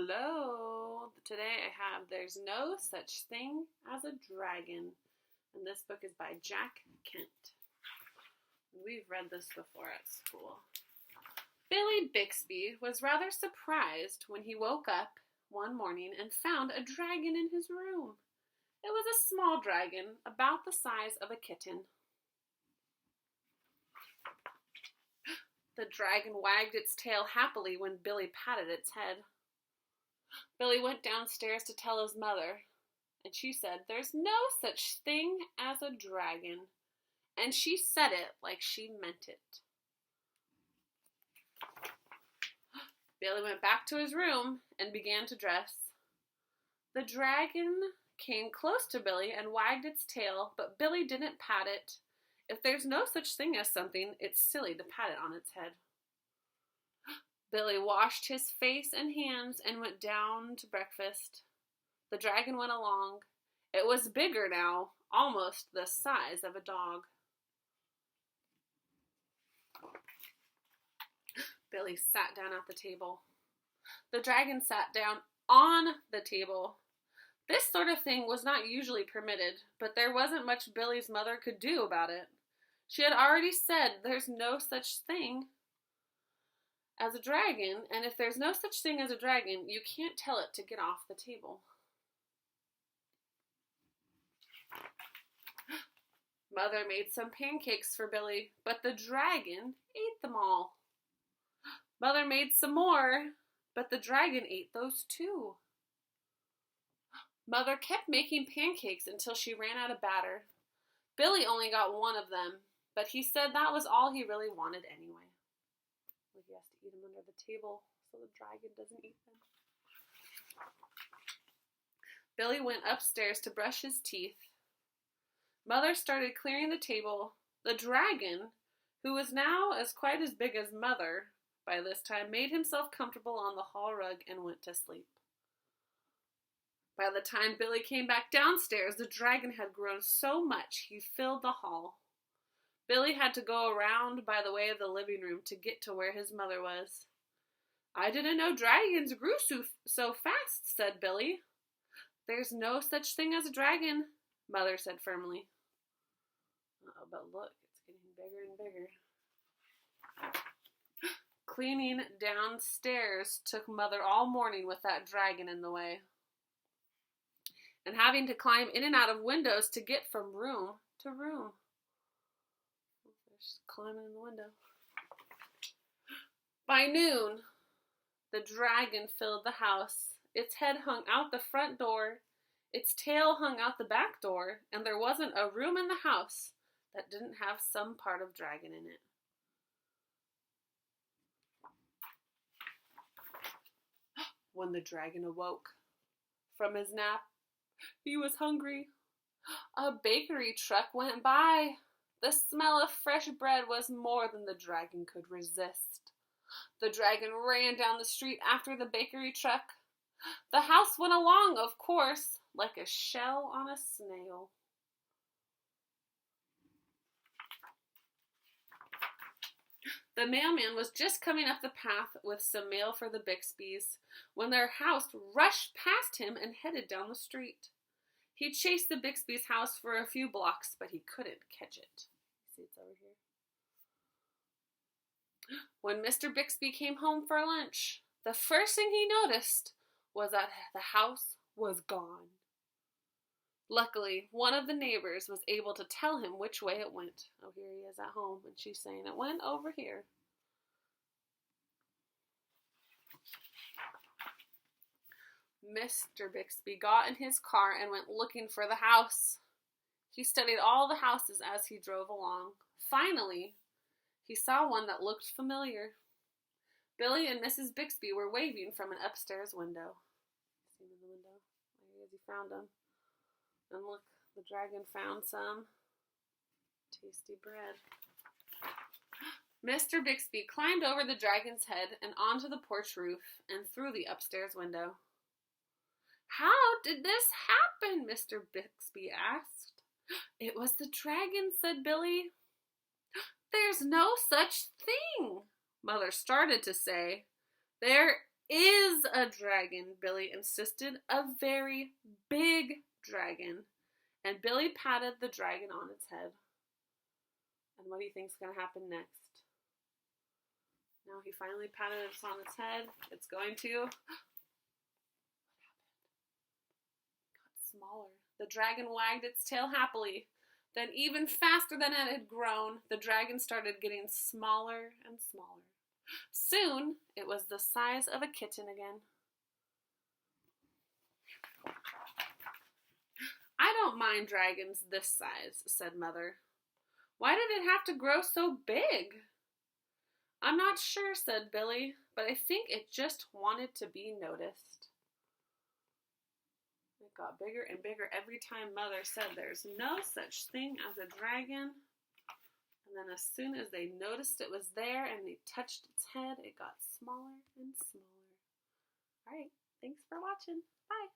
Hello. Today I have There's No Such Thing as a Dragon. And this book is by Jack Kent. We've read this before at school. Billy Bixby was rather surprised when he woke up one morning and found a dragon in his room. It was a small dragon, about the size of a kitten. The dragon wagged its tail happily when Billy patted its head. Billy went downstairs to tell his mother, and she said, "There's no such thing as a dragon." And she said it like she meant it. Billy went back to his room and began to dress. The dragon came close to Billy and wagged its tail, but Billy didn't pat it. If there's no such thing as something, it's silly to pat it on its head. Billy washed his face and hands and went down to breakfast. The dragon went along. It was bigger now, almost the size of a dog. Billy sat down at the table. The dragon sat down on the table. This sort of thing was not usually permitted, but there wasn't much Billy's mother could do about it. She had already said there's no such thing as a dragon, and if there's no such thing as a dragon, you can't tell it to get off the table. Mother made some pancakes for Billy, but the dragon ate them all. Mother made some more, but the dragon ate those too. Mother kept making pancakes until she ran out of batter. Billy only got one of them, but he said that was all he really wanted anyway. Well, he has to eat them under the table so the dragon doesn't eat them. Billy went upstairs to brush his teeth. Mother started clearing the table. The dragon, who was now quite as big as Mother by this time, made himself comfortable on the hall rug and went to sleep. By the time Billy came back downstairs, the dragon had grown so much he filled the hall. Billy had to go around by the way of the living room to get to where his mother was. "I didn't know dragons grew so fast," said Billy. "There's no such thing as a dragon," Mother said firmly. Uh-oh, but look, it's getting bigger and bigger. Cleaning downstairs took Mother all morning with that dragon in the way, and having to climb in and out of windows to get from room to room. She's climbing in the window. By noon, the dragon filled the house. Its head hung out the front door, its tail hung out the back door, and there wasn't a room in the house that didn't have some part of dragon in it. When the dragon awoke from his nap, he was hungry. A bakery truck went by. The smell of fresh bread was more than the dragon could resist. The dragon ran down the street after the bakery truck. The house went along, of course, like a shell on a snail. The mailman was just coming up the path with some mail for the Bixbys when their house rushed past him and headed down the street. He chased the Bixby's house for a few blocks, but he couldn't catch it. See, it's over here. When Mr. Bixby came home for lunch, the first thing he noticed was that the house was gone. Luckily, one of the neighbors was able to tell him which way it went. Oh, here he is at home, and she's saying it went over here. Mr. Bixby got in his car and went looking for the house. He studied all the houses as he drove along. Finally, he saw one that looked familiar. Billy and Mrs. Bixby were waving from an upstairs window. See him in the window? There he is, he found him. And look, the dragon found some tasty bread. Mr. Bixby climbed over the dragon's head and onto the porch roof and through the upstairs window. "How did this happen?" Mr. Bixby asked. "It was the dragon," said Billy. "There's no such thing," Mother started to say. "There is a dragon," Billy insisted. "A very big dragon." And Billy patted the dragon on its head. And what do you think's going to happen next? Now he finally patted it on its head. It's going to... What happened? It got smaller. The dragon wagged its tail happily. Then, even faster than it had grown, the dragon started getting smaller and smaller. Soon, it was the size of a kitten again. "I don't mind dragons this size," said Mother. "Why did it have to grow so big?" "I'm not sure," said Billy, "but I think it just wanted to be noticed." It got bigger and bigger every time Mother said there's no such thing as a dragon. And then as soon as they noticed it was there and they touched its head, it got smaller and smaller. All right, thanks for watching. Bye.